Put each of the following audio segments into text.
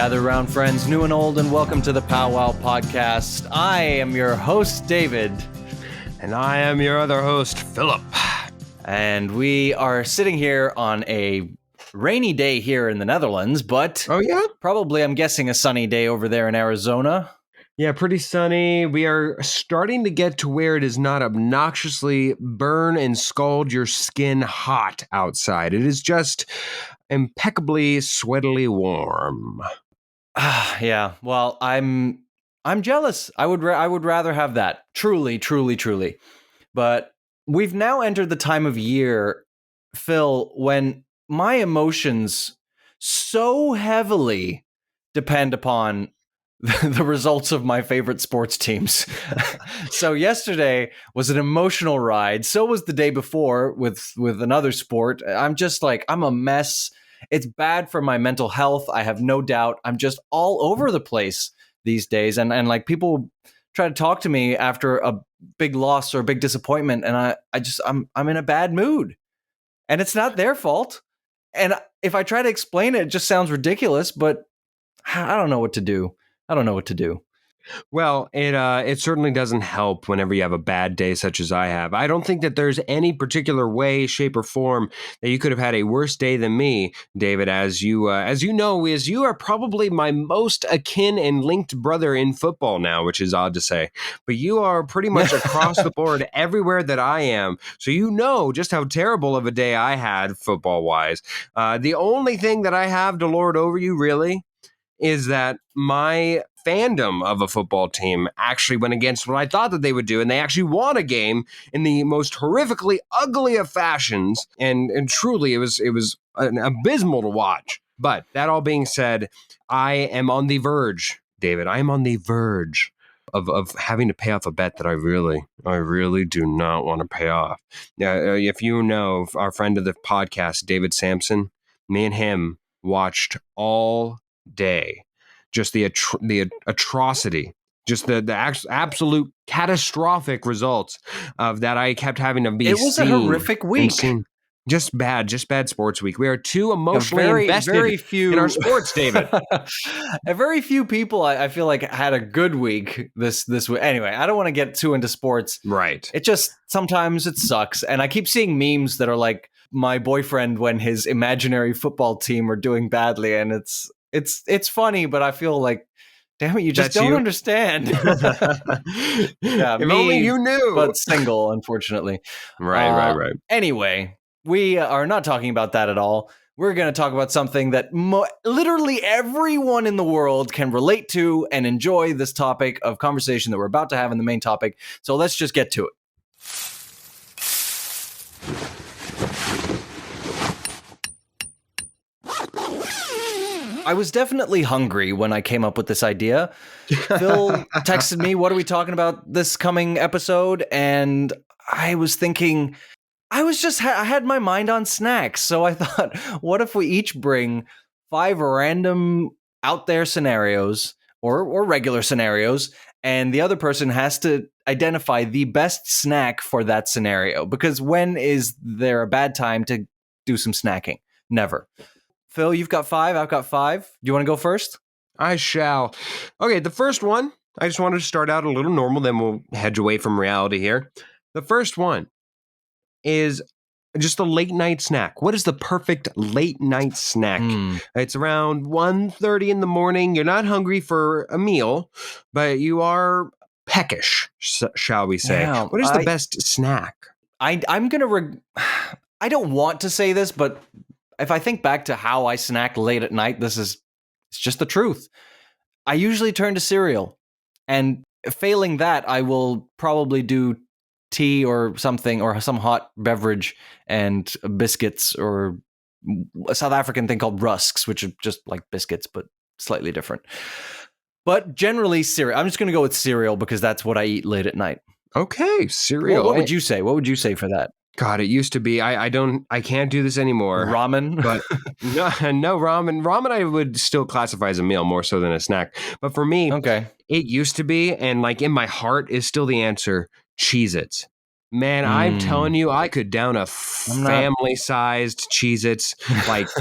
Gather around, friends, new and old, and welcome to the POWWOW podcast. I am your host, David. And I am your other host, Philip. And we are sitting here on a rainy day here in the Netherlands, but probably, I'm guessing, a sunny day over there in Arizona. Yeah, pretty sunny. We are starting to get to where it is not obnoxiously burn and scald your skin hot outside. It is just impeccably sweatily warm. Yeah, well, I'm jealous. I would rather have that. Truly. But we've now entered the time of year, Phil, when my emotions so heavily depend upon the results of my favorite sports teams. So yesterday was an emotional ride. So was the day before with another sport. I'm just like, I'm a mess. It's bad for my mental health. I have no doubt. I'm just all over the place these days. And like people try to talk to me after a big loss or a big disappointment. And I'm in a bad mood, and it's not their fault. And if I try to explain it, it just sounds ridiculous, but I don't know what to do. Well, it certainly doesn't help whenever you have a bad day such as I have. I don't think that there's any particular way, shape, or form that you could have had a worse day than me, David. As you know, you are probably my most akin and linked brother in football now, which is odd to say. But you are pretty much across the board everywhere that I am, so you know just how terrible of a day I had football-wise. The only thing that I have to lord over you, really, is that my fandom of a football team actually went against what I thought that they would do, and they actually won a game in the most horrifically ugly of fashions, and truly it was abysmal to watch. But that all being said, I am on the verge, David. I am on the verge of having to pay off a bet that I really do not want to pay off. If you know our friend of the podcast, David Sampson, me and him watched all day just the atrocity, just the absolute catastrophic results of that. I kept having to be It was a horrific week. Just bad sports week. We are too emotionally invested in our sports, David. Very few people, I feel like, had a good week this week. Anyway, I don't want to get too into sports. Right. It just, sometimes it sucks. And I keep seeing memes that are like my boyfriend when his imaginary football team are doing badly. And it's funny, but I feel like, damn it, you just don't understand. Yeah, if only you knew. But single, unfortunately. Right. Anyway, we are not talking about that at all. We're going to talk about something that literally everyone in the world can relate to and enjoy this topic of conversation that we're about to have in the main topic. So let's just get to it. I was definitely hungry when I came up with this idea. Phil texted me, what are we talking about this coming episode? And I was thinking, I had my mind on snacks. So I thought, what if we each bring 5 random out there scenarios or regular scenarios, and the other person has to identify the best snack for that scenario? Because when is there a bad time to do some snacking? Never. Phil, you've got 5. I've got 5. Do you want to go first? I shall. Okay, the first one, I just wanted to start out a little normal, then we'll hedge away from reality here. The first one is just a late night snack. What is the perfect late night snack? It's around 1:30 in the morning. You're not hungry for a meal, but you are peckish, shall we say. Yeah, what is the best snack? I'm going to... I don't want to say this, but if I think back to how I snack late at night, it's just the truth. I usually turn to cereal, and failing that, I will probably do tea or something, or some hot beverage and biscuits, or a South African thing called rusks, which are just like biscuits, but slightly different. But generally cereal. I'm just going to go with cereal because that's what I eat late at night. Okay, cereal. What would you say? What would you say for that? God, it used to be. I can't do this anymore. Ramen? But no ramen. Ramen I would still classify as a meal more so than a snack. But for me, okay, it used to be, and like in my heart is still the answer, Cheez-Its. Man, I'm Mm, telling you, I could down a I'm not. family-sized Cheez-Its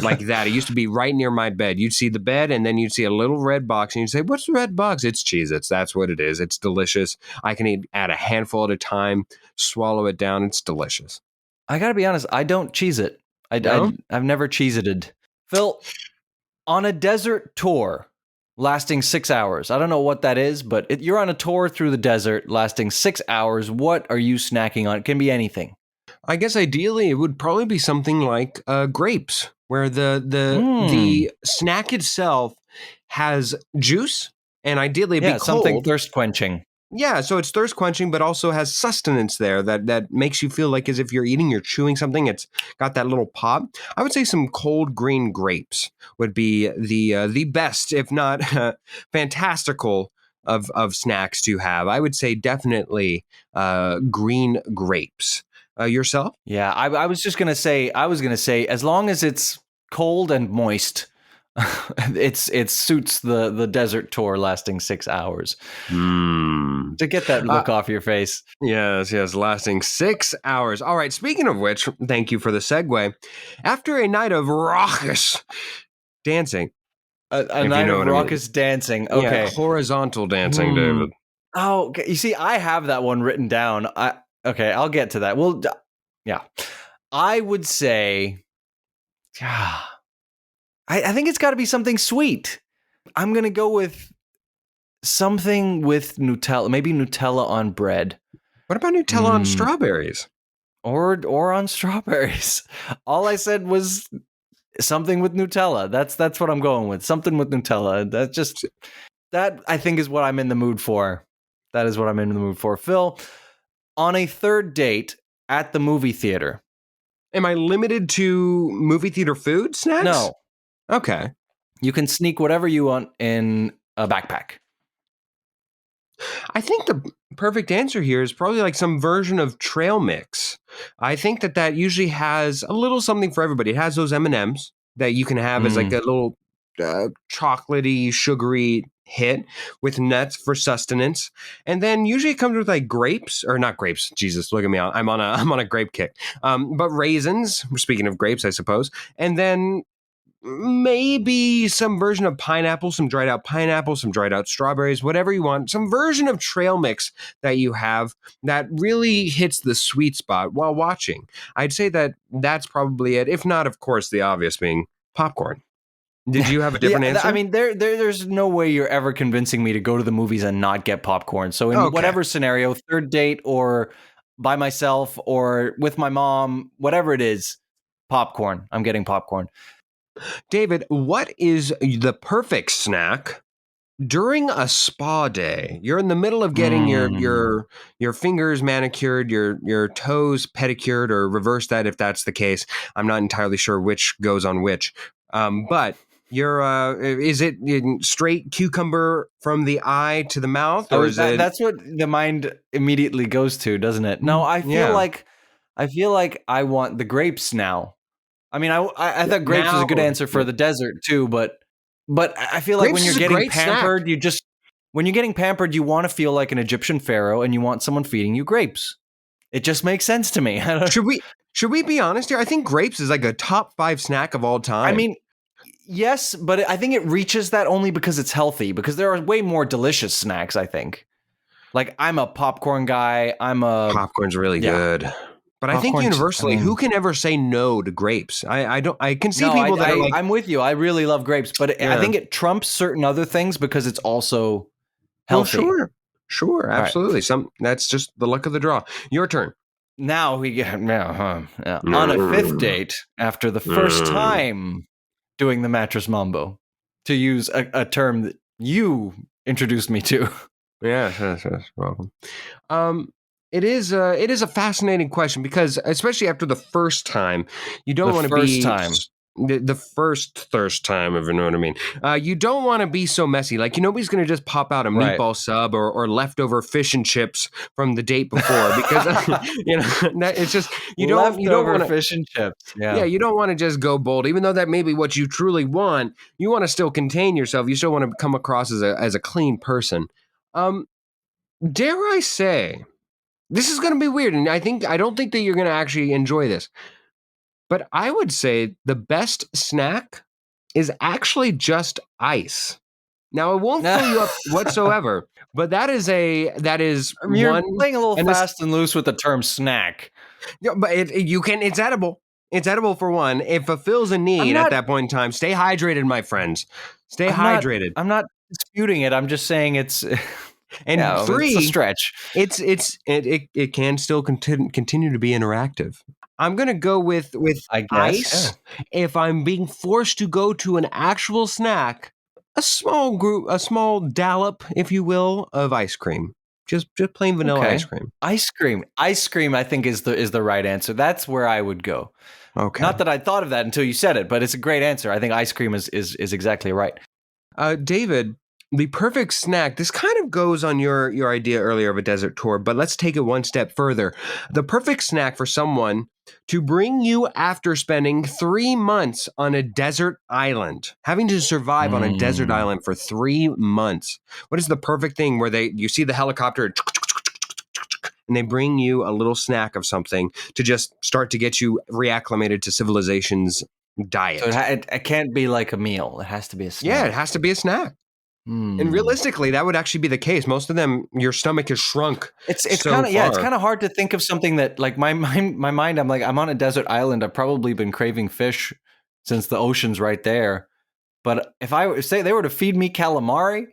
like that. It used to be right near my bed. You'd see the bed, and then you'd see a little red box, and you'd say, "What's the red box?" It's Cheez-Its. That's what it is. It's delicious. I can add a handful at a time, swallow it down. It's delicious. I gotta be honest. I don't cheese it. No? I've never cheese-ited. Phil, on a desert tour lasting 6 hours. I don't know what that is, but you're on a tour through the desert lasting 6 hours. What are you snacking on? It can be anything. I guess ideally it would probably be something like grapes, where Mm. the snack itself has juice, and ideally it'd be Yeah, something cold. thirst quenching. Yeah, so it's thirst quenching, but also has sustenance there that makes you feel like as if you're eating, you're chewing something. It's got that little pop. I would say some cold green grapes would be the best, if not fantastical, of snacks to have. I would say definitely green grapes. Yourself? Yeah, I was just gonna say. I was gonna say as long as it's cold and moist, it suits the desert tour lasting 6 hours. Hmm. To get that look off your face. Yes, yes, lasting 6 hours. All right, speaking of which, thank you for the segue. After a night of raucous dancing, A if you night know of what I mean. raucous dancing. Yeah, Okay. horizontal dancing, Hmm. David. Oh, okay. You see, I have that one written down. Okay, I'll get to that. Well, yeah. I would say, yeah, I think it's got to be something sweet. I'm gonna go with something with Nutella, maybe Nutella on bread, What about Nutella on strawberries? or on strawberries. All I said was something with Nutella. That's what I'm going with. Something with Nutella. That I think is what I'm in the mood for. That is what I'm in the mood for. Phil, on a third date at the movie theater. Am I limited to movie theater food snacks? No, Okay. you can sneak whatever you want in a backpack. I think the perfect answer here is probably like some version of trail mix. I think that usually has a little something for everybody. It has those M&Ms that you can have as like a Mm. little chocolatey, sugary hit with nuts for sustenance, and then usually it comes with like grapes or not grapes. Jesus, look at me! I'm on a grape kick. But raisins. Speaking of grapes, I suppose, and then maybe some version of pineapple, some dried out pineapple, some dried out strawberries, whatever you want, some version of trail mix that you have that really hits the sweet spot while watching. I'd say that that's probably it. If not, of course, the obvious being popcorn. Did you have a different Yeah, I answer? mean, there's no way you're ever convincing me to go to the movies and not get popcorn. So in Okay. whatever scenario, third date or by myself or with my mom, whatever it is, popcorn. I'm getting popcorn. David, what is the perfect snack during a spa day? You're in the middle of getting Mm. your fingers manicured, your toes pedicured, or reverse that if that's the case. I'm not entirely sure which goes on which. But you're is it straight cucumber from the eye to the mouth, I or was is it? that's what the mind immediately goes to, doesn't it? No, Yeah. I feel like I want the grapes now. I mean, I thought grapes was Now, a good answer for yeah. the desert too, but I feel like when Grapes you're is a getting great snack. pampered, when you're getting pampered, you want to feel like an Egyptian pharaoh, and you want someone feeding you grapes. It just makes sense to me. Should we be honest here? I think grapes is like a top 5 snack of all I time. mean, yes, but I think it reaches that only because it's healthy. Because there are way more delicious snacks. I think. Like I'm a popcorn guy. Popcorn's really Yeah, good. But I think popcorn. I universally, who mean, can ever say no to grapes? I don't. I can see no, people that are like, I'm with you. I really love grapes, but I yeah, think it trumps certain other things because it's also well, healthy. sure, sure, All right. absolutely. Some that's just the luck of the draw. Your turn. Now we get on a fifth Mm, date after the first mm. time doing the mattress mambo, to use a term that you introduced me to. Yes, yes, yes. Welcome. Um, it is a fascinating question because especially after the first time, you The don't want to first be time, the first thirst time, if you know what I mean. You don't want to be so messy. Like nobody's going to just pop out a right? meatball sub or leftover fish and chips from the date before because you know it's just you don't Leftover want to. fish and chips. Yeah, Yeah. you don't want to just go bold, even though that may be what you truly want. You want to still contain yourself. You still want to come across as a clean person. Um, Dare I say, this is going to be weird, and I don't think that you're going to actually enjoy this. But I would say the best snack is actually just ice. Now it won't fill you up whatsoever, but that is You're one, playing a little and this, fast and loose with the term snack. but it's edible. It's edible for one. It fulfills a I'm need at not that point in time. Stay hydrated, my friends. Stay I'm not hydrated. I'm not disputing it. I'm just saying it's And yeah, it's a three, stretch. it can still continue to be interactive. I'm gonna go with I guess. Yeah. ice. If I'm being forced to go to an actual snack, a small dollop, if you will, of ice cream. Just plain vanilla ice Okay. cream. Ice cream. Ice cream I think is the right answer. That's where I would go. Okay. Not that I thought of that until you said it, but it's a great answer. I think ice cream is exactly right. David, the perfect snack. This kind of goes on your idea earlier of a desert tour, but let's take it one step further. The perfect snack for someone to bring you after spending 3 months on a desert island, having to survive on a desert Mm. island for 3 months. What is the perfect thing where you see the helicopter and they bring you a little snack of something to just start to get you reacclimated to civilization's So diet? it can't be like a meal. It has to be a Yeah, it snack. has to be a snack. And Hmm. realistically, that would actually be the case. Most of them, your stomach is shrunk It's so kind of it's far. kind of hard to think of something that like my mind I'm like I'm on a desert island. I've probably been craving fish since the ocean's right there. But if say they were to feed me calamari,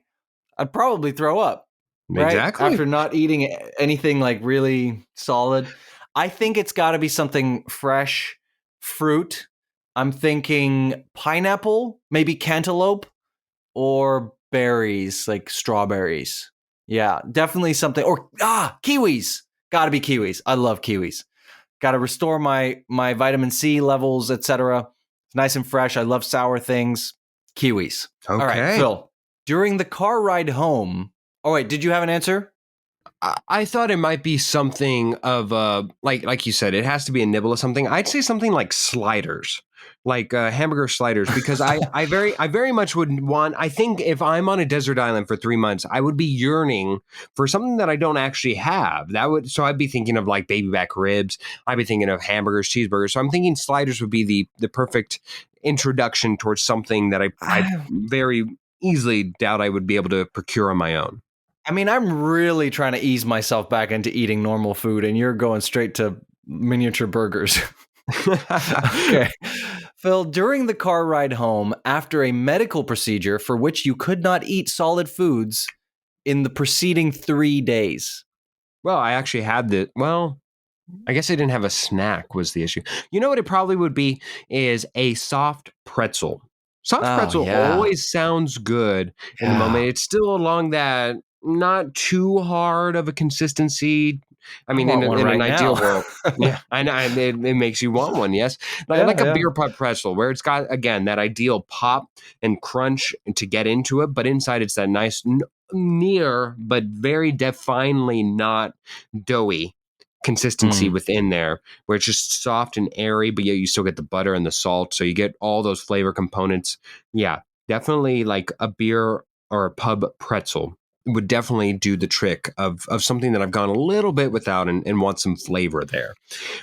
I'd probably throw up, right? Exactly. After not eating anything like really solid. I think it's got to be something fresh, fruit. I'm thinking pineapple, maybe cantaloupe, or berries like strawberries. Yeah, definitely something. Or kiwis. Got to be kiwis. I love kiwis. Got to restore my vitamin C levels, etc. It's nice and fresh. I love sour things. Kiwis. All right, Okay. Phil. During the car ride home. Oh wait, did you have an answer? I thought it might be something of like you said, it has to be a nibble of something. I'd say something like sliders, like hamburger sliders, because I very much would want. I think if I'm on a desert island for 3 months, I would be yearning for something that I don't actually have. So I'd be thinking of like baby back ribs. I'd be thinking of hamburgers, cheeseburgers. So I'm thinking sliders would be the perfect introduction towards something that I I, very easily doubt I would be able to procure on my own. I mean, I'm really trying to ease myself back into eating normal food, and you're going straight to miniature burgers. Okay. Phil, during the car ride home, after a medical procedure for which you could not eat solid foods in the preceding 3 days. Well, I actually had the well, I guess I didn't have a snack was the issue. You know what it probably would be is a soft pretzel. Soft Oh, pretzel yeah. always sounds good in the moment. Yeah. It's still along that not too hard of a consistency. I I mean, want one in an right now. ideal world, yeah, I know it makes you want one. Yes, like Yeah, a yeah. beer pub pretzel, where it's got again that ideal pop and crunch to get into it, but inside it's that nice near but very definely not doughy consistency Mm. within there where it's just soft and airy, but yet you still get the butter and the salt. So you get all those flavor components. Yeah, definitely like a beer or a pub pretzel would definitely do the trick of something that I've gone a little bit without and want some flavor there.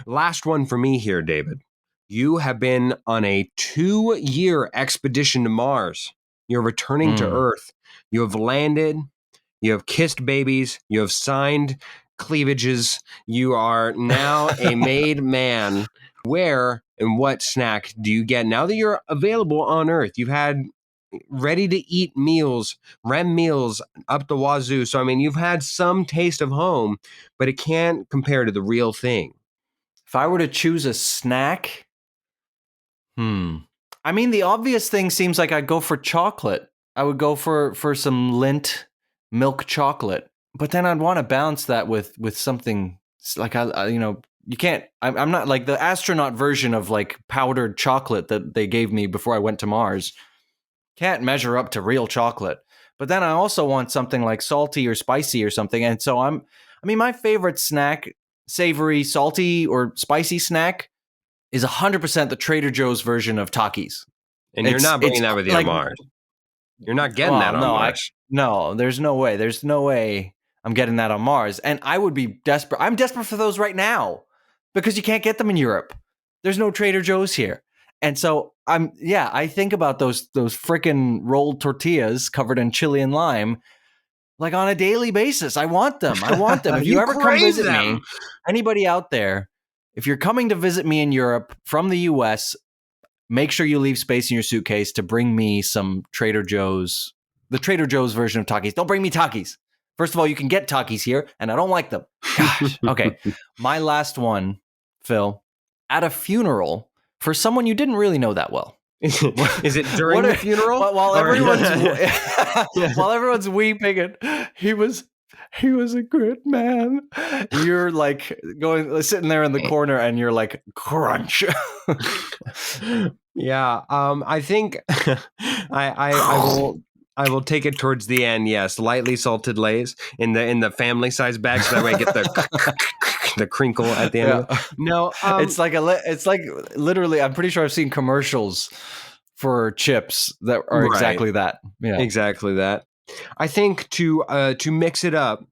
Last one for me here, David. You have been on a 2-year expedition to Mars. You're returning to Mm. Earth. You have landed. You have kissed babies. You have signed cleavages. You are now a made man. Where and what snack do you get now that you're available on Earth? You've had ready to eat meals, REM meals up the wazoo. So, I mean, you've had some taste of home, but it can't compare to the real thing. If I were to choose a snack, I mean, the obvious thing seems like I'd go for chocolate. I would go for some Lindt milk chocolate, but then I'd want to balance that with something like you can't. I'm not like the astronaut version of like powdered chocolate that they gave me before I went to Mars. Can't measure up to real chocolate. But then I also want something like salty or spicy or something. And so I mean, my favorite snack, savory, salty, or spicy snack is 100% the Trader Joe's version of Takis. And you're not It's bringing that with you to like, Mars. You're not getting well, that on no, Mars. no, there's no way. There's no way I'm getting that on Mars. And I would be desperate. I'm desperate for those right now because you can't get them in Europe. There's no Trader Joe's here. And so I think about those freaking rolled tortillas covered in chili and lime like on a daily basis. I want them. If you ever come visit me, anybody out there, if you're coming to visit me in Europe from the US, make sure you leave space in your suitcase to bring me some Trader Joe's, the Trader Joe's version of Takis. Don't bring me Takis. First of all, you can get Takis here, and I don't like them. Gosh. Okay. My last one, Phil, at a funeral for someone you didn't really know that well. Is it during the funeral? While everyone's weeping, and he was a good man. You're like sitting there in the corner, and you're like, crunch. Yeah, I think I will take it towards the end. Yes, lightly salted Lay's in the family size bag, so that way I get the crinkle at the end. Yeah. Of it. No, it's like literally. I'm pretty sure I've seen commercials for chips that are exactly that. Yeah, exactly that. I think to mix it up.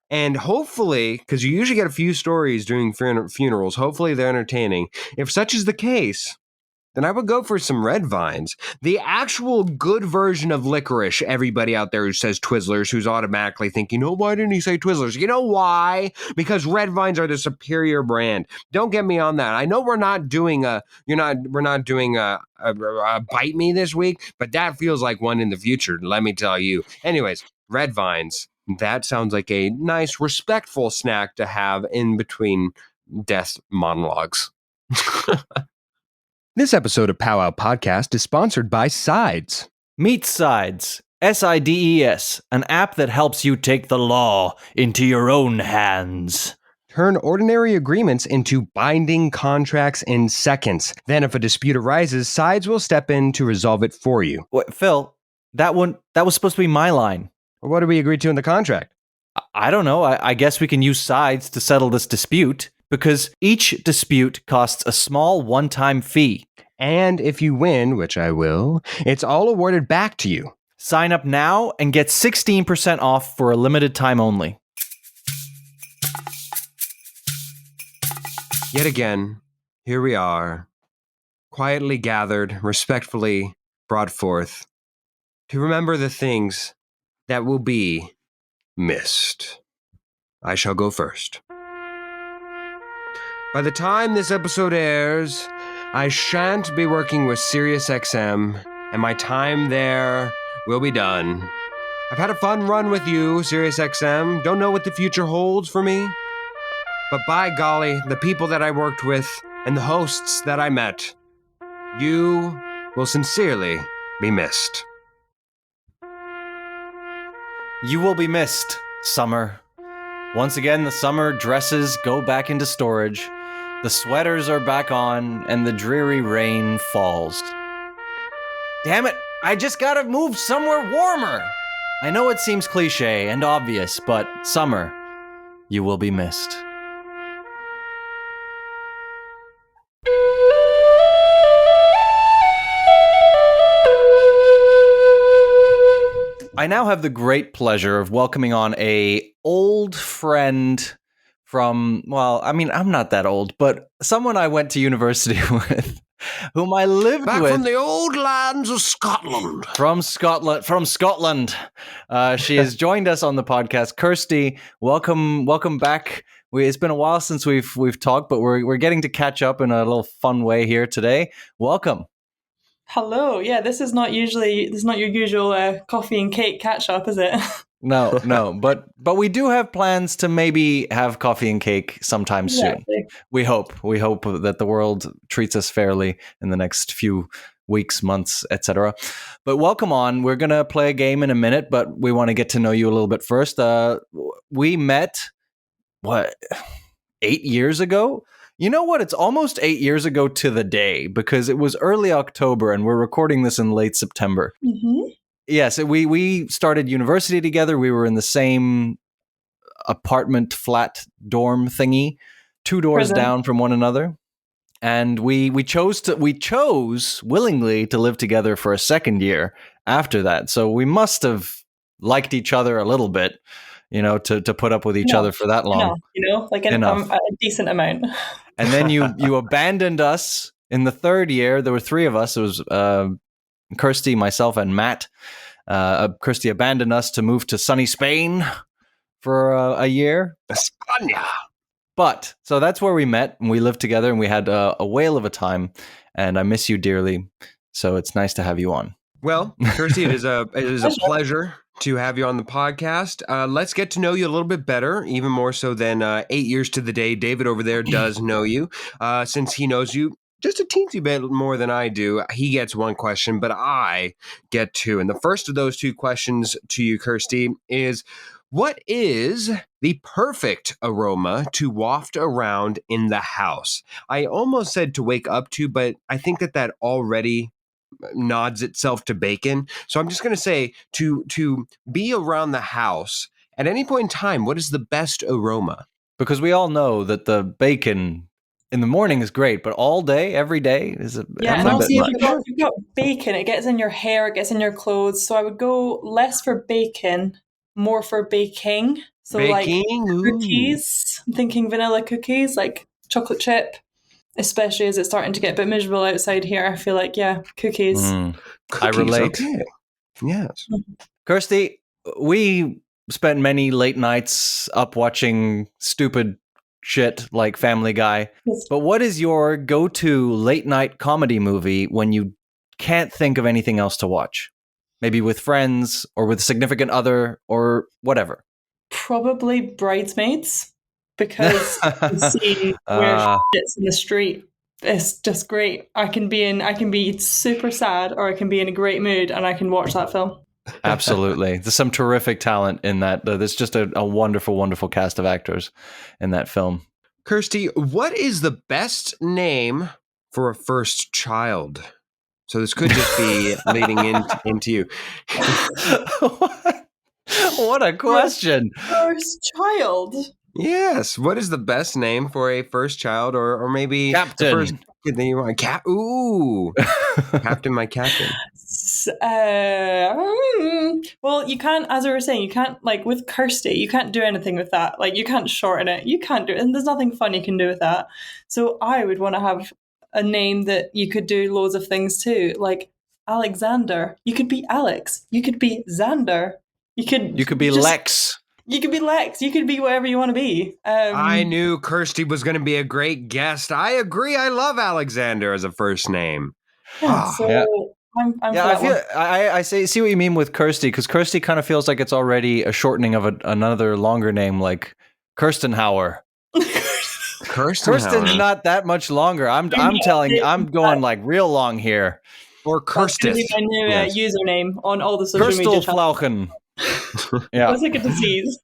And hopefully, because you usually get a few stories during funerals, hopefully they're entertaining. If such is the case, then I would go for some red vines. The actual good version of licorice, everybody out there who says Twizzlers, who's automatically thinking, oh, why didn't he say Twizzlers? You know why? Because red vines are the superior brand. Don't get me on that. I know we're not doing a bite me this week, but that feels like one in the future, let me tell you. Anyways, red vines. That sounds like a nice, respectful snack to have in between death monologues. This episode of POWWOW Podcast is sponsored by Sides. Meet Sides, SIDES, an app that helps you take the law into your own hands. Turn ordinary agreements into binding contracts in seconds. Then if a dispute arises, Sides will step in to resolve it for you. Wait, Phil, that was supposed to be my line. What did we agree to in the contract? I don't know. I guess we can use Sides to settle this dispute, because each dispute costs a small one-time fee. And if you win, which I will, it's all awarded back to you. Sign up now and get 16% off for a limited time only. Yet again, here we are, quietly gathered, respectfully brought forth, to remember the things that will be missed. I shall go first. By the time this episode airs, I shan't be working with SiriusXM, and my time there will be done. I've had a fun run with you, SiriusXM. Don't know what the future holds for me, but by golly, the people that I worked with and the hosts that I met, you will sincerely be missed. You will be missed, Summer. Once again, the summer dresses go back into storage, the sweaters are back on, and the dreary rain falls. Damn it, I just gotta move somewhere warmer! I know it seems cliche and obvious, but Summer, you will be missed. I now have the great pleasure of welcoming on a old friend from, well, I mean, I'm not that old, but someone I went to university with, whom I lived Back with. from the old lands of Scotland. From Scotland. She has joined us on the podcast. Kirsty, welcome back. It's been a while since we've talked, but we're getting to catch up in a little fun way here today. Welcome. Hello. Yeah, this is not your usual coffee and cake catch up, is it? No, but we do have plans to maybe have coffee and cake sometime soon. We hope that the world treats us fairly in the next few weeks, months, etc. But welcome on. We're going to play a game in a minute, but we want to get to know you a little bit first. We met 8 years ago? You know what? It's almost 8 years ago to the day, because it was early October and we're recording this in late September. Mm-hmm. Yes, we started university together. We were in the same apartment, flat dorm thingy, 2 doors down from one another. And we chose willingly to live together for a second year after that. So we must have liked each other a little bit. to put up with each other for that long. Enough, like a decent amount. And then you abandoned us in the third year. There were three of us. It was Kirsty, myself, and Matt. Kirsty abandoned us to move to sunny Spain for a year. España. But so that's where we met, and we lived together, and we had a whale of a time. And I miss you dearly. So it's nice to have you on. Well, Kirsty, it is a pleasure to have you on the podcast. Let's get to know you a little bit better, even more so than 8 years to the day. David over there does know you, since he knows you just a teensy bit more than I do. He gets one question, but I get two. And the first of those two questions to you, Kirsty, is what is the perfect aroma to waft around in the house? I almost said to wake up to, but I think that already nods itself to bacon. So I'm just going to say to be around the house at any point in time, what is the best aroma? Because we all know that the bacon in the morning is great, but all day, every day is a and also if you've got bacon, it gets in your hair, it gets in your clothes. So I would go less for bacon, more for baking. So like cookies, I'm thinking vanilla cookies, like chocolate chip. Especially as it's starting to get a bit miserable outside here, I feel like, cookies. Cookies, I relate. Okay. Yes. Kirsty, we spent many late nights up watching stupid shit like Family Guy. Yes. But what is your go-to late night comedy movie when you can't think of anything else to watch? Maybe with friends or with a significant other or whatever. Probably Bridesmaids. Because you see where she sits in the street. It's just great. I can be super sad, or I can be in a great mood, and I can watch that film. Absolutely. There's some terrific talent in that. There's just a wonderful, wonderful cast of actors in that film. Kirsty, what is the best name for a first child? So this could just be leading into you. What a question. First child. Yes. What is the best name for a first child, or maybe Captain? The first kid that you want? Captain, my captain. Well, you can't, as I was saying, you can't, like with Kirsty, you can't do anything with that. Like you can't shorten it. You can't do it, and there's nothing fun you can do with that. So I would want to have a name that you could do loads of things to, like Alexander. You could be Alex. You could be Xander. You could be Lex. You could be Lex. You could be whatever you want to be. I knew Kirsty was going to be a great guest. I agree. I love Alexander as a first name. I'm I see what you mean with Kirsty, because Kirsty kind of feels like it's already a shortening of another longer name, like Kirstenhauer. Kirsten's not that much longer. I'm going like real long here. Or Kirstis. That's my new username on all the social media channels. Flauchen. Yeah. It's like a disease.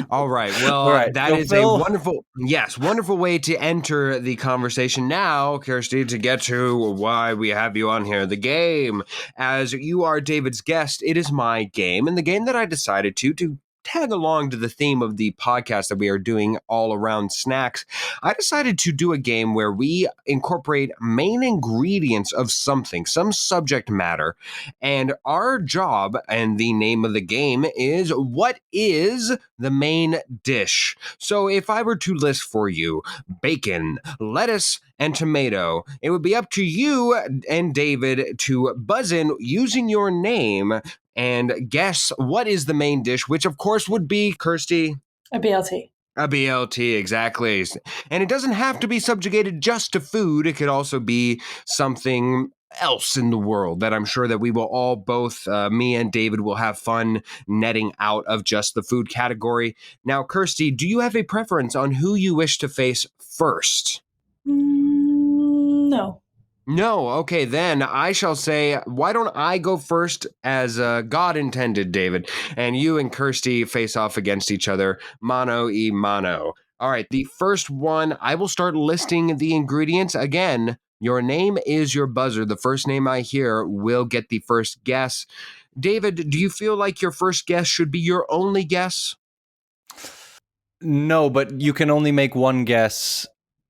All right. Well, that is a wonderful way to enter the conversation now, Kirsty, to get to why we have you on here. The game, as you are David's guest, it is my game, and the game that I decided to tag along to the theme of the podcast that we are doing all around snacks, I decided to do a game where we incorporate main ingredients of something, some subject matter, and our job and the name of the game is what is the main dish. So if I were to list for you bacon, lettuce, and tomato, it would be up to you and David to buzz in using your name and guess what is the main dish, which of course would be, Kirsty? A BLT. A BLT, exactly. And it doesn't have to be subjugated just to food. It could also be something else in the world that I'm sure that we will all both, me and David, will have fun netting out of just the food category. Now, Kirsty, do you have a preference on who you wish to face first? No. No, okay, then I shall say, why don't I go first as God intended, David, and you and Kirsty face off against each other, mano y mano. All right, the first one, I will start listing the ingredients. Again, your name is your buzzer. The first name I hear will get the first guess. David, do you feel like your first guess should be your only guess? No, but you can only make one guess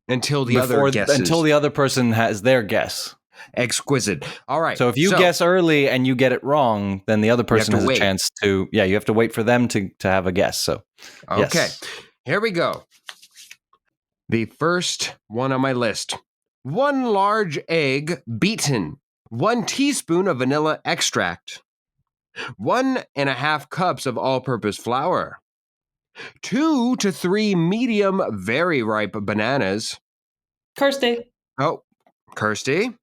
until the other guesses. Until the other person has their guess. Exquisite. All right. So if you guess early and you get it wrong, then the other person has a chance to. Yeah, you have to wait for them to have a guess. So, okay, yes. Here we go. The first one on my list: 1 large egg beaten, 1 teaspoon of vanilla extract, 1.5 cups of all-purpose flour, 2 to 3 medium, very ripe bananas. Kirsty. Oh, Kirsty.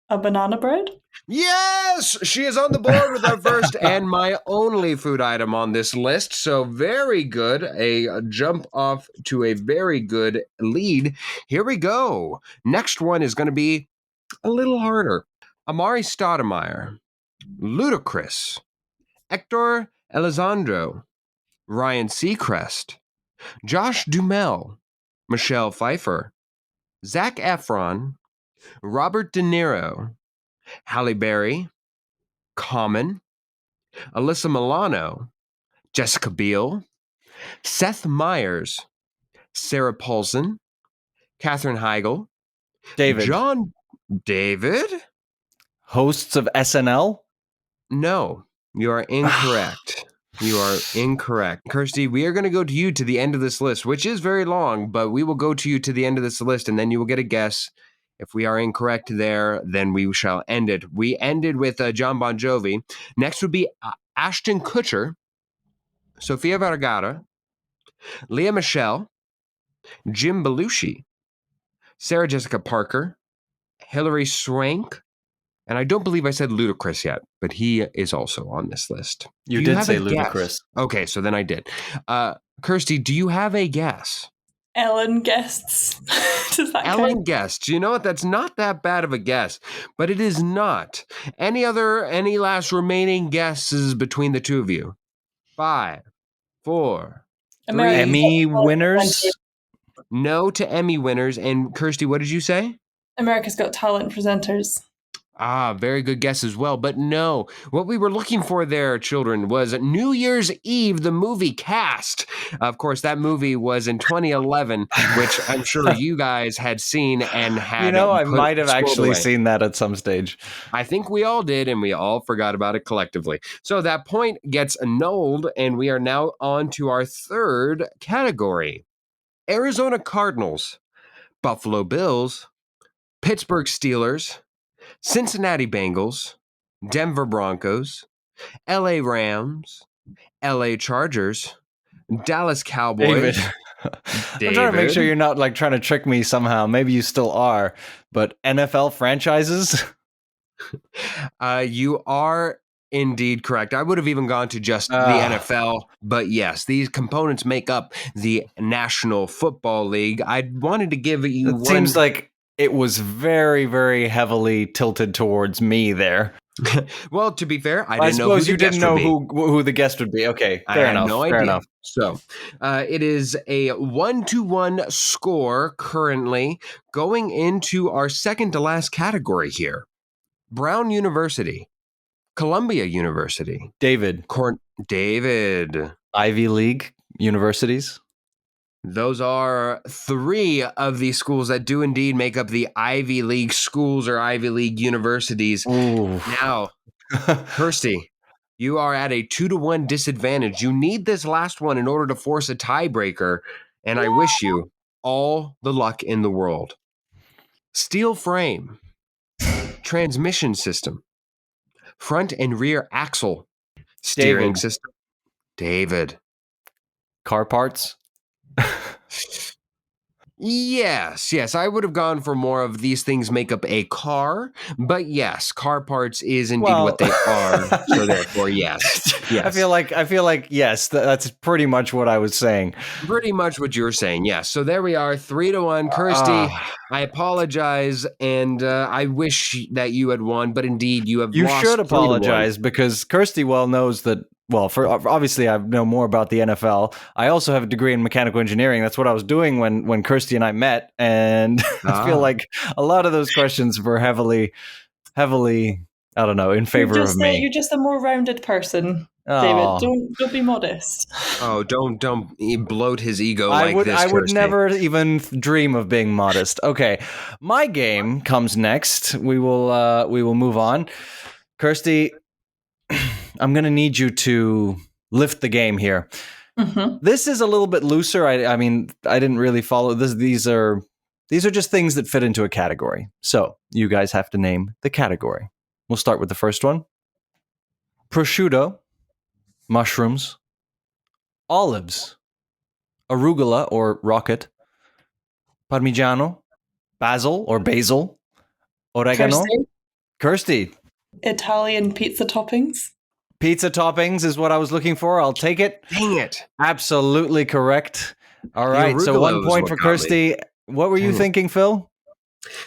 A banana bread? Yes, she is on the board with our first and my only food item on this list. So very good. A jump off to a very good lead. Here we go. Next one is going to be a little harder. Amari Stoudemire, Ludacris, Hector Elizondo, Ryan Seacrest, Josh Duhamel, Michelle Pfeiffer, Zac Efron, Robert De Niro, Halle Berry, Common, Alyssa Milano, Jessica Biel, Seth Meyers, Sarah Paulson, Katherine Heigl, David. John David? Hosts of SNL? No, you are incorrect. You are incorrect. Kirsty, we are going to go to you to the end of this list, which is very long, but we will go to you to the end of this list, and then you will get a guess. If we are incorrect there, then we shall end it. We ended with John Bon Jovi. Next would be Ashton Kutcher, Sofia Vergara, Leah Michele, Jim Belushi, Sarah Jessica Parker, Hilary Swank, and I don't believe I said Ludacris yet, but he is also on this list. You did say Ludacris. Okay, so then I did. Kirsty, do you have a guess? Ellen guests. Does that Ellen count? guessed. You know what? That's not that bad of a guess, but it is not. Any last remaining guesses between the two of you? 5, 4, 3. Emmy winners? No to Emmy winners. And Kirsty, what did you say? America's Got Talent presenters. Ah, very good guess as well. But no, what we were looking for there, children, was New Year's Eve, the movie Cast. Of course, that movie was in 2011, which I'm sure you guys had seen and had. I might have actually seen that at some stage. I think we all did, and we all forgot about it collectively. So that point gets annulled, and we are now on to our third category. Arizona Cardinals, Buffalo Bills, Pittsburgh Steelers, Cincinnati Bengals, Denver Broncos, LA Rams, LA Chargers, Dallas Cowboys. David. I'm trying to make sure you're not trying to trick me somehow. Maybe you still are, but NFL franchises? You are indeed correct. I would have even gone to just the NFL, but yes, these components make up the National Football League. I wanted to give you one. Seems like it was very, very heavily tilted towards me there. Well, to be fair, I suppose you didn't know who the guest would be. Okay, fair enough. No idea. Enough. So it is a 1-1 score currently going into our second to last category here. Brown University, Columbia University. David. David. Ivy League universities. Those are 3 of the schools that do indeed make up the Ivy League schools or Ivy League universities. Ooh. Now, Kirsty, you are at a 2-1 disadvantage. You need this last one in order to force a tiebreaker, and I wish you all the luck in the world. Steel frame, transmission system, front and rear axle, steering system. David. Car parts? Yes. I would have gone for more of these things make up a car, but yes, car parts is indeed what they are. So therefore, yes. I feel like yes, that's pretty much what I was saying. Pretty much what you were saying. Yes. So there we are, 3-1. Kirsty, I apologize, and I wish that you had won, but indeed you have lost. You should apologize because Kirsty well knows that. Well, obviously, I know more about the NFL. I also have a degree in mechanical engineering. That's what I was doing when Kirsty and I met, and I feel like a lot of those questions were heavily, I don't know, in favor of me. You're just a more rounded person. David, Oh, don't be modest. Oh, don't bloat his ego I like would this, I would Kirsty. never even dream of being modest. Okay, my game comes next. We will move on. Kirsty, I'm gonna need you to lift the game here. Mm-hmm. This is a little bit looser. I mean, I didn't really follow this. These are just things that fit into a category. So you guys have to name the category. We'll start with the first one: prosciutto, mushrooms, olives, arugula or rocket, parmigiano, basil, oregano. Kirsty, Kirsty, Italian pizza toppings. pizza toppings is what I was looking for. I'll take it. Dang it. Absolutely correct. All The right, so arugula 1 was point what for got me. Kirsty. What were you Dang it. thinking, Phil?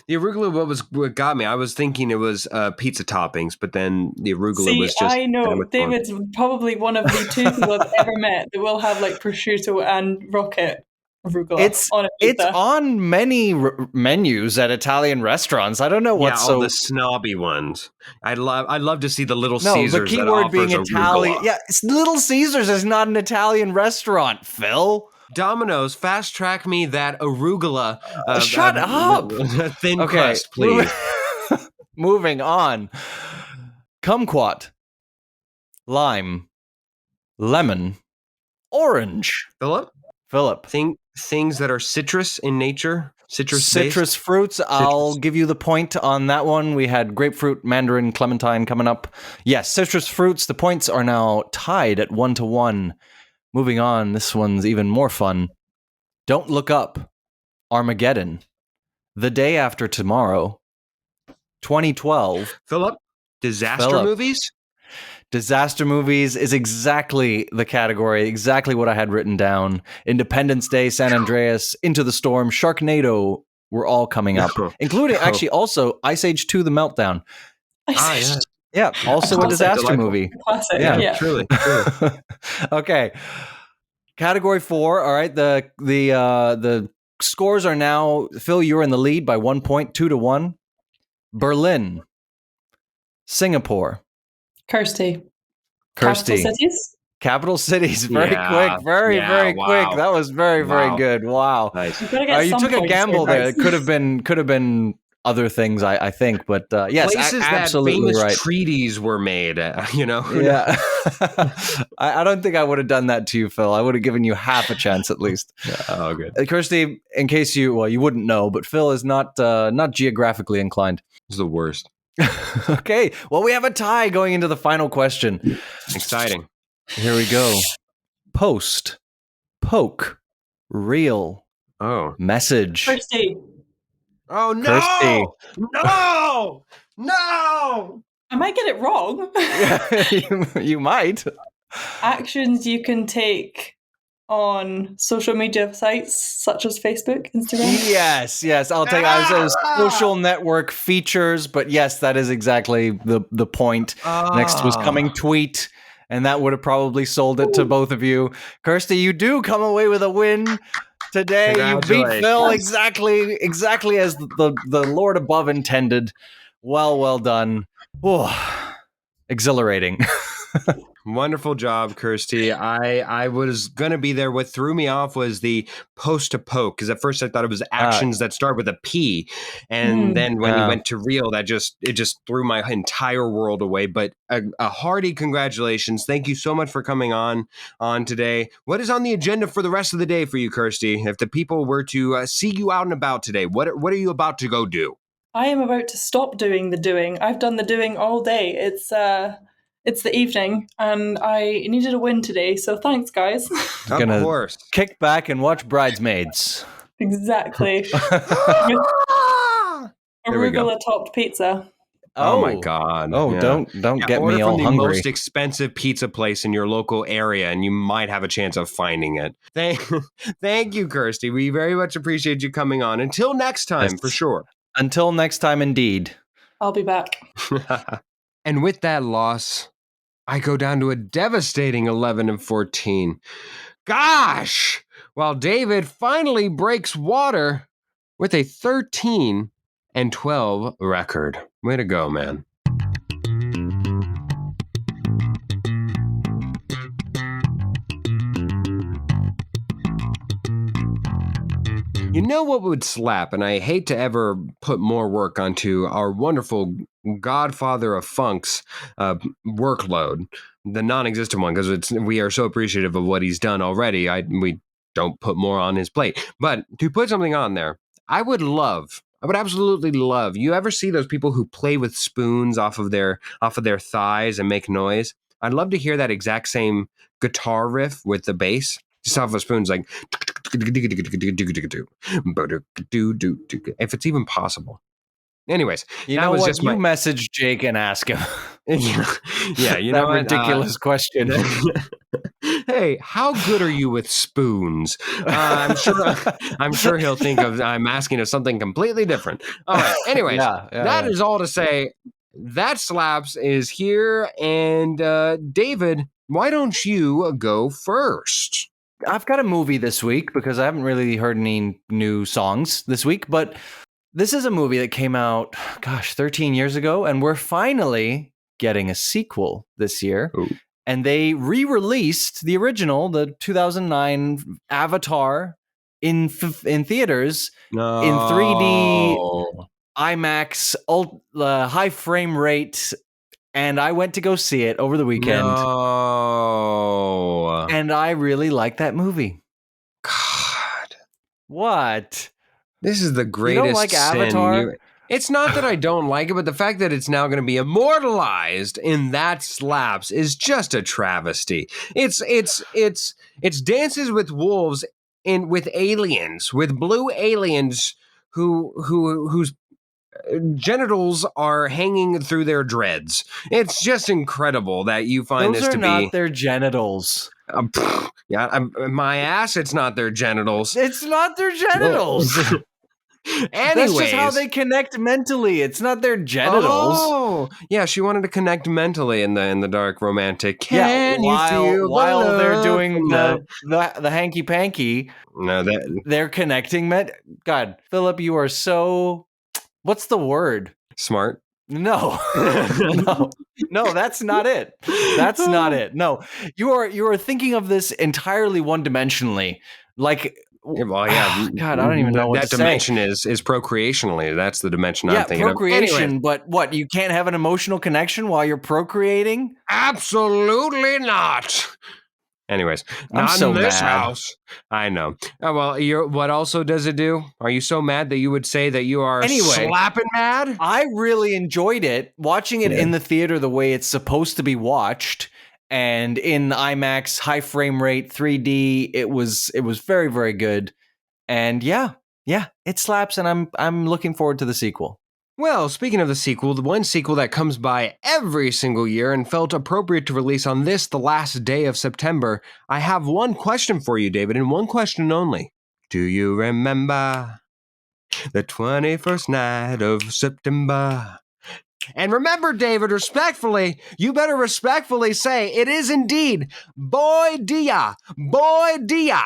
The arugula what got me. I was thinking it was pizza toppings, but then the arugula See, was just I know sandwich one. David's probably one of the two people I've ever met that will have like prosciutto and rocket arugula It's on a it's pizza. on many menus at Italian restaurants. I don't know Yeah, what's all so. the snobby ones. I'd love to see the Little No, Caesars the key that word offers being Italian. arugula. Yeah, Little Caesars is not an Italian restaurant, Phil. Domino's, fast track me that arugula. Shut up. Thin Okay, crust, please. Moving on. Kumquat, lime, lemon, orange. Philip, Philip, things that are citrus in nature, citrus fruits. I'll give you the point on that one. We had grapefruit, mandarin, clementine coming up. Yes, citrus fruits. The points are now tied at 1-1. Moving on, this one's even more fun. Don't Look Up, Armageddon, The Day After Tomorrow, 2012. Philip, disaster Philip. movies. Disaster movies is exactly the category, exactly what I had written down. Independence Day, San Andreas, Into the Storm, Sharknado were all coming up, including actually also Ice Age 2: The Meltdown. Yeah. Yeah, also a Classic. disaster Delightful. movie. Classic, Yeah. yeah. Truly. Okay. Category 4. All right. The scores are now, Phil, you're in the lead by 1 point, 2-1. Berlin, Singapore, Kirsty. Kirsty. Capital cities? Capital cities. Very Yeah. quick. Very Wow. quick. That was very Wow. good. Wow. Nice. You've got to get You some took a points gamble here, there. It guys. could have been other things, I think, but yes, Places that absolutely famous right. treaties were made. Yeah, I don't think I would have done that to you, Phil. I would have given you half a chance at least. Oh, good. Kirsty, in case you wouldn't know, but Phil is not geographically inclined. It's the worst. Okay, well, we have a tie going into the final question. Exciting. Here we go. Post, poke, reel, Oh. message. Kirsty. Oh no! Kirsty. No! I might get it wrong. You might. Actions you can take on social media sites such as Facebook, Instagram. Yes. I'll take. I was social network features, but yes, that is exactly the point. Next was coming tweet, and that would have probably sold it to both of you. Kirsty, you do come away with a win today. You beat Phil exactly as the Lord above intended. Well done. Oh, exhilarating. Wonderful job, Kirsty. I was gonna be there. What threw me off was the post to poke, because at first I thought it was actions that start with a P, and then when you went to reel, it just threw my entire world away. But a hearty congratulations! Thank you so much for coming on today. What is on the agenda for the rest of the day for you, Kirsty? If the people were to see you out and about today, what are you about to go do? I am about to stop doing the doing. I've done the doing all day. It's the evening, and I needed a win today, so thanks, guys. Of course. Kick back and watch Bridesmaids. Exactly. Here we go. Arugula topped pizza. Oh my God! Oh, Yeah. don't get order me from all the hungry. most expensive pizza place in your local area, and you might have a chance of finding it. Thank you, Kirsty. We very much appreciate you coming on. Until next time, Yes. for sure. Until next time, indeed. I'll be back. And with that loss, I go down to a devastating 11-14. Gosh! While David finally breaks water with a 13-12 record. Way to go, man. You know what would slap, and I hate to ever put more work onto our wonderful godfather of funk's workload, the non-existent one, because we are so appreciative of what he's done already. We don't put more on his plate, but to put something on there, I would absolutely love. You ever see those people who play with spoons off of their thighs and make noise? I'd love to hear that exact same guitar riff with the bass, just off of spoons, like if it's even possible. Anyways, You that know was what? just You my message Jake and ask him yeah. You know that what? ridiculous question. Hey, how good are you with spoons? I'm sure he'll think I'm asking of something completely different. All right. Anyways, that is all to say. That slaps is here, and David, why don't you go first? I've got a movie this week because I haven't really heard any new songs this week, but this is a movie that came out, 13 years ago, and we're finally getting a sequel this year. Ooh. And they re-released the original, the 2009 Avatar in theaters in 3D, IMAX, high frame rate, and I went to go see it over the weekend. No. And I really like that movie. God. What? This is the greatest You don't like sin. Avatar? It's not that I don't like it, but the fact that it's now going to be immortalized in that slaps is just a travesty. It's Dances with Wolves with aliens, with blue aliens whose genitals are hanging through their dreads. It's just incredible that you find Those this are to not be their genitals. My ass. It's not their genitals. It's not their genitals. That's just how they connect mentally. It's not their genitals. Oh, yeah. She wanted to connect mentally in the dark romantic. Can you feel while they're love doing from the hanky panky. No, they're connecting. God, Philip, you are so. What's the word? Smart. No, no, that's not it. That's not it. No, you are thinking of this entirely one-dimensionally. Like, well, yeah. God, I don't even know what that to dimension say. is procreationally. That's the dimension I'm thinking procreation, of. Anyway. But what? You can't have an emotional connection while you're procreating? Absolutely not. Anyways, I'm not so in this mad. house. I know. Oh, well, what also does it do? Are you so mad that you would say that you are slapping mad? I really enjoyed it. Watching it in the theater the way it's supposed to be watched, and in IMAX, high frame rate, 3D, it was very, very good. And yeah, it slaps, and I'm looking forward to the sequel. Well, speaking of the sequel, the one sequel that comes by every single year and felt appropriate to release on the last day of September, I have one question for you, David, and one question only. Do you remember the 21st night of September? And remember, David, respectfully, you better respectfully say it is indeed Boy Dia, Boy Dia.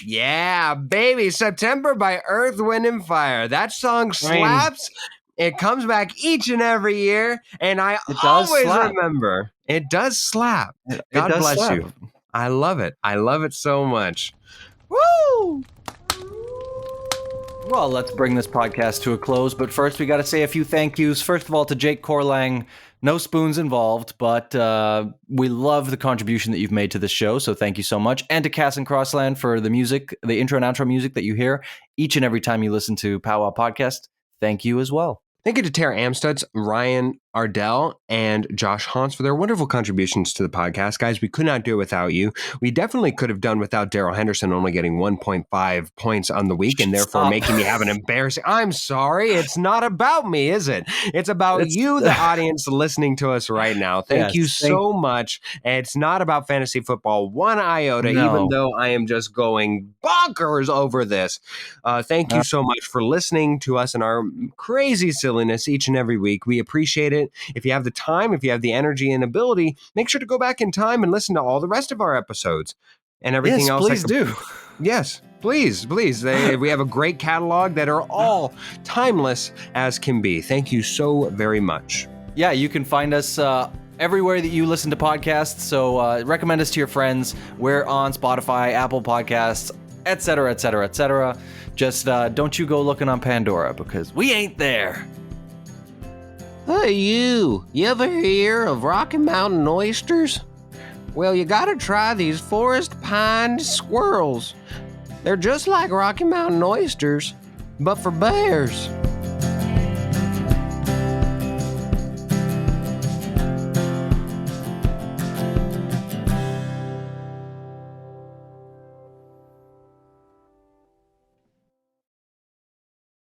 Yeah, baby, September by Earth, Wind, and Fire. That song slaps. It comes back each and every year, and I always remember. It does slap. God bless you. I love it. I love it so much. Woo! Well, let's bring this podcast to a close, but first we got to say a few thank yous. First of all, to Jake Corlang. No spoons involved, but we love the contribution that you've made to this show, so thank you so much. And to Cass and Crossland for the music, the intro and outro music that you hear each and every time you listen to POWWOW Podcast. Thank you as well. Thank you to Tara Amstutz, Ryan Ardell, and Josh Hans for their wonderful contributions to the podcast. Guys, we could not do it without you. We definitely could have done without Daryl Henderson only getting 1.5 points on the week and therefore making me have an embarrassing... I'm sorry. It's not about me, is it? It's about you, the audience, listening to us right now. Thank you so much. It's not about fantasy football one iota, even though I am just going bonkers over this. Thank you so much for listening to us and our crazy silliness each and every week. We appreciate it. If you have the time, if you have the energy and ability, make sure to go back in time and listen to all the rest of our episodes and everything else. Please do. Yes, please. We have a great catalog that are all timeless as can be. Thank you so very much. Yeah, you can find us everywhere that you listen to podcasts. So recommend us to your friends. We're on Spotify, Apple Podcasts, etc., etc., etc. Just don't you go looking on Pandora, because we ain't there. Hey, you ever hear of Rocky Mountain oysters? Well, you gotta try these forest pine squirrels. They're just like Rocky Mountain oysters, but for bears.